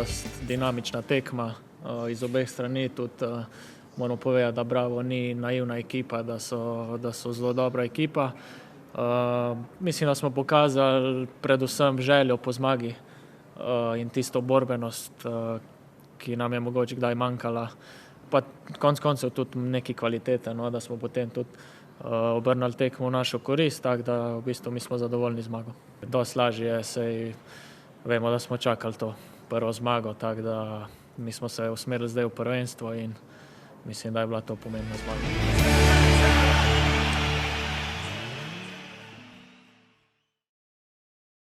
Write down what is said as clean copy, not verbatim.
dost dinamična tekma iz obeh strani. Tudi moramo povedati, da Bravo ni naivna ekipa, da so zelo dobra ekipa. Mislim, da smo pokazali predvsem željo po zmagi in tisto borbenost, ki nam je mogoče kdaj manjkala. Pa konec koncev tudi neki kvalitete, no, da smo potem tudi obrnili tekmo v našo korist, tako da v bistvu mi smo zadovoljni z zmago. Dosti lažje je, saj vemo, da smo čakali to prvo zmago, tako da mi smo se usmerili zdaj v prvenstvo in mislim, da je bila to pomembna zmaga.